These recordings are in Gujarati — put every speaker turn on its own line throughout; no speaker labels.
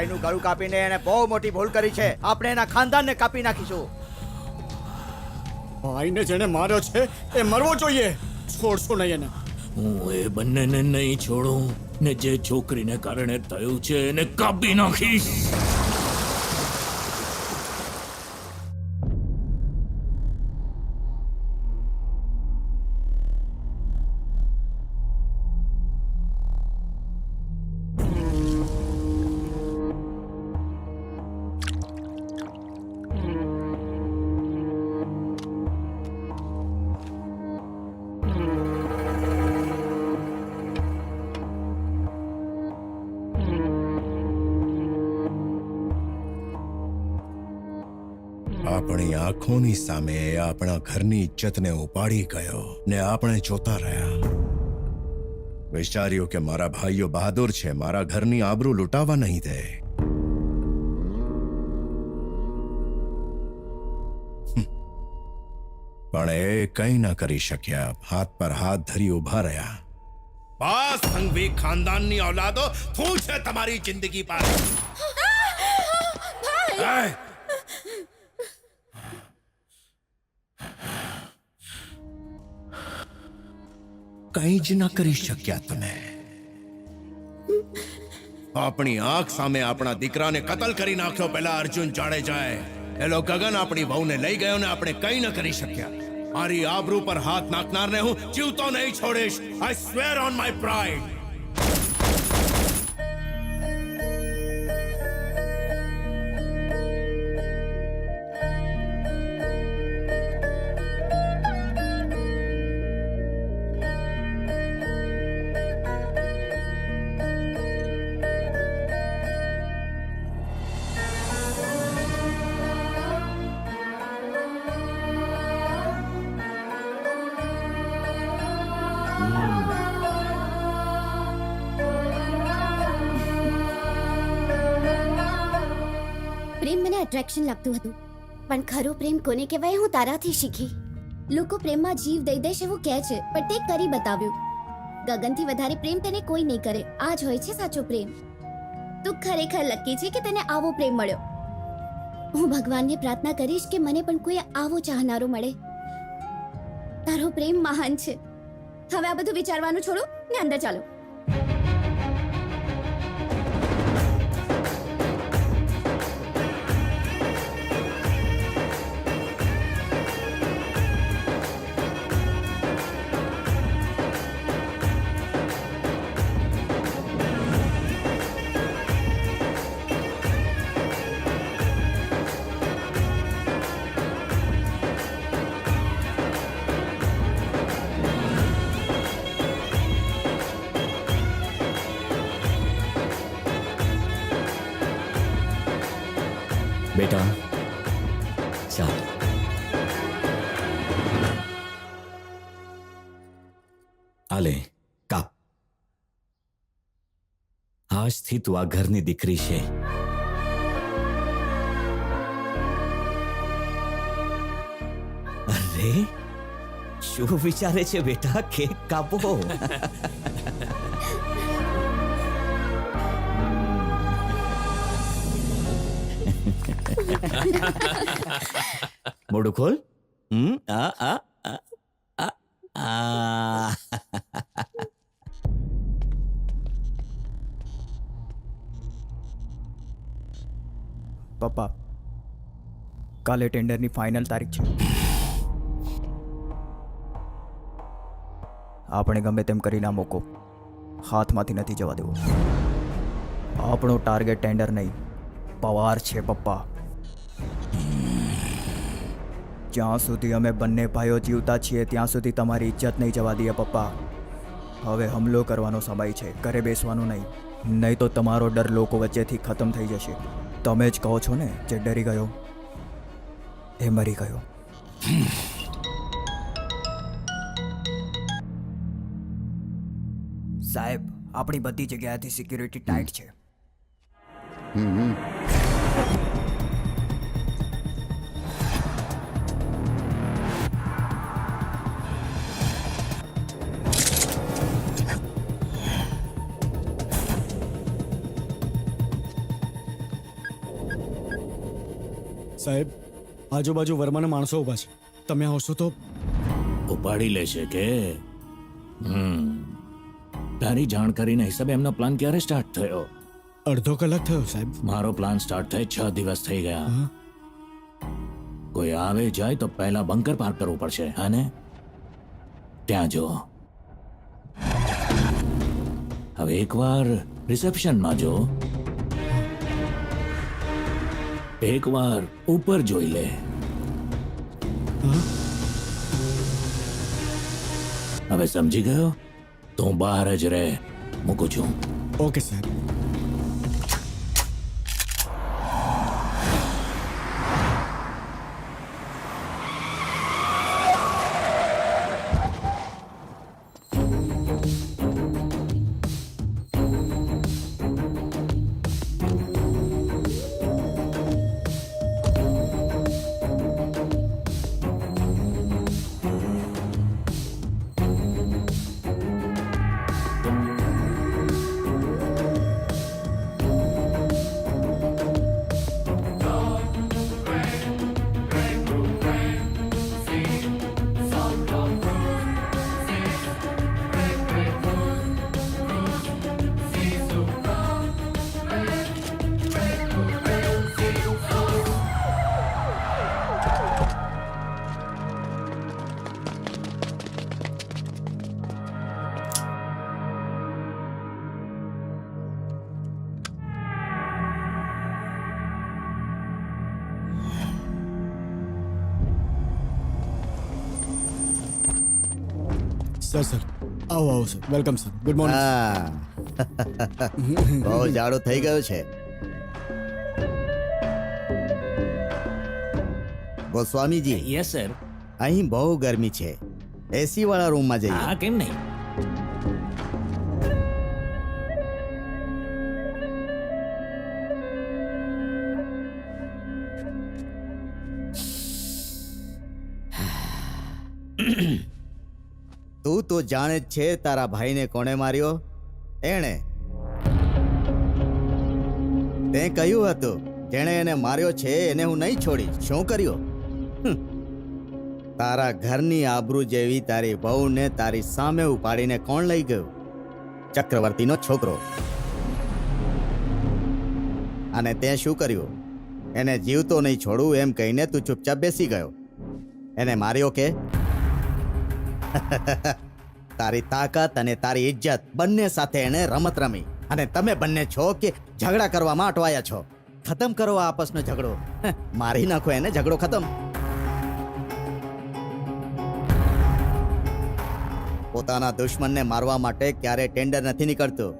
ભાઈનું ગળું કાપીને એને બહુ મોટી ભૂલ કરી છે. આપણે એના ખાનદાનને કાપી નાખીશું.
ભાઈને જેને માર્યો છે એ મરવો જોઈએ. છોડશો નહીં એને.
હું એ બંનેને નહીં છોડું ને જે છોકરીને કારણે થયું છે એને કાપી નાખીશ.
આપણી આંખોની સામે આપણા ઘરની ઇજ્જતને ઉપાડી ગયો ને આપણે જોતા રહ્યા. વિચાર્યું કે મારા ભાઈઓ બહાદુર છે, મારા ઘરની આબરૂ લૂંટાવા નહીં દે. પણ એ કંઈ ન કરી શક્યા. હાથ પર હાથ ધરી ઉભા રહ્યા. બસ સંઘવી ખાનદાનની ઔલાદો, શું છે તમારી જિંદગી પર? કંઈ જ ન કરી શક્યા તમે. આપણી આંખ સામે આપણા દીકરાને કતલ કરી નાખ્યો પેલા અર્જુન જાડેજાએ. એલો ગગન આપણી વહુને લઈ ગયો ને આપણે કંઈ ન કરી શક્યા. મારી આબરૂ પર હાથ નાખનારને હું જીવતો નહીં છોડીશ. આઈ સ્વેર ઓન માય પ્રાઇડ.
પ્રેમ મને એટ્રેક્શન લાગતું હતું, પણ ખરો પ્રેમ કોને કહેવાય હું તારાથી શીખી. લોકો પ્રેમમાં જીવ દઈ દેશ એવું કહે છે, પણ તે કરી બતાવ્યું. ગગનથી વધારે પ્રેમ તેને કોઈ નહીં કરે. આ જ હોય છે સાચો પ્રેમ. તું ખરેખર લકી છે કે તને આવો પ્રેમ મળ્યો. હું ભગવાનને પ્રાર્થના કરીશ કે મને પણ કોઈ આવો ચાહનારો મળે. તારો પ્રેમ મહાન છે. હવે આ બધું વિચારવાનું છોડો ને અંદર ચાલો.
બેટા ચાલ. આલે કાપ. આજથી તું આ ઘરની દીકરી છે. અરે શું વિચારે છે બેટા? કેક કાપો. મોઢું ખોલ. આ આ આ આ.
પપ્પા, કાલે ટેન્ડરની ફાઇનલ તારીખ છે. આપણે ગમે તેમ કરી ના મૂકો, હાથમાંથી નથી જવા દેવો. આપણો ટાર્ગેટ ટેન્ડર નહીં, પવાર છે પપ્પા. જ્યાં સુધી અમે બંને ભાઈઓ જીવતા છીએ ત્યાં સુધી તમારી ઇજ્જત નહીં જવા દઈએ પપ્પા. હવે હુમલો કરવાનો સમય છે, ઘરે બેસવાનું નહીં. નહીં તો તમારો ડર લોકો વચ્ચેથી ખતમ થઈ જશે. તમે જ કહો છો ને, જે ડરી ગયો એ મરી ગયો. સાહેબ, આપણી બધી જગ્યાએથી સિક્યુરિટી ટાઈટ છે.
સાહેબ આજુબાજુ વર્માના માણસો ઊભા છે, તમે આવશો તો.
ઉપાડી લેશે કે તારી જાણકારીના હિસાબે એમનો પ્લાન ક્યારે સ્ટાર્ટ થયો?
અડધો કલાક થયો સાહેબ.
મારો પ્લાન સ્ટાર્ટ થઈ 6 દિવસ થઈ ગયા.
હા.
કોઈ આવે જાય તો પહેલા બંકર પાર્ક કરવું પડશે, અને ત્યાં જો. હવે એકવાર રિસેપ્શનમાં જો, એકવાર ઉપર જોઈ લે. હવે સમજી ગયો? તું બહાર જ રહે. મૂકું છું.
ઓકે સાહેબ. સર સર આવો આવો sir. Welcome sir. Good morning.
હા બહુ જાડો થઈ ગયો છે. Goswamiji,
yes sir.
અહીં બહુ ગરમી છે. એસી વાળા રૂમમાં જઈએ.
હા, કેમ નહીં?
તું તો જાણે જ છે તારા ભાઈને કોણે માર્યો. એણે. તે કહ્યું હતું જેણે એને માર્યો છે એને હું નહીં છોડીશ. શું કર્યું? તારા ઘરની આબરૂ જેવી તારી વહુને તારી સામે ઉપાડીને કોણ લઈ ગયું? ચક્રવર્તીનો છોકરો. અને તે શું કર્યું? એને જીવતો નહીં છોડું એમ કહીને તું ચૂપચાપ બેસી ગયો. એને માર્યો કે? તારી તાકાત અને તારી ઇજ્જત બંને સાથે એને રમત રમી, અને તમે બંને છો કે ઝઘડા કરવામાં અટવાયા છો. ખતમ કરો આ આપસનો ઝઘડો. મારી નાખો એને. ઝઘડો ખતમ. પોતાના દુશ્મનને મારવા માટે ક્યારે ટેન્ડર નથી નીકળતું.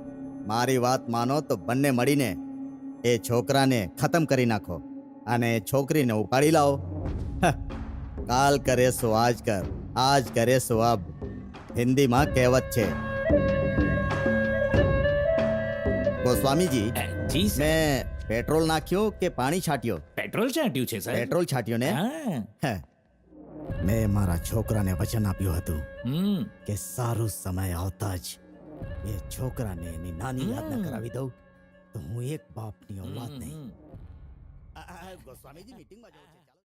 મારી વાત માનો તો બંને મળીને એ છોકરાને ખતમ કરી નાખો અને એ છોકરીને ઉપાડી લાવો. કાલ કરે સો આજ કર, આજ કરે સો અબ. હિન્દીમાં કહેવત છે. ગોસ્વામીજી,
જી સર.
મેં પેટ્રોલ નાખ્યો કે પાણી છાંટ્યો?
પેટ્રોલ ચાટ્યું છે સર.
પેટ્રોલ છાંટ્યો ને?
હા.
મેં મારા છોકરાને વચન આપ્યું હતું
હમ.
કે સારો સમય આવતા જ એ છોકરાને એની નાની યાદ કરાવી દઉં. તો હું એક બાપની ઔલાદ નહીં. ગોસ્વામીજી મીટિંગમાં જાઉં છું.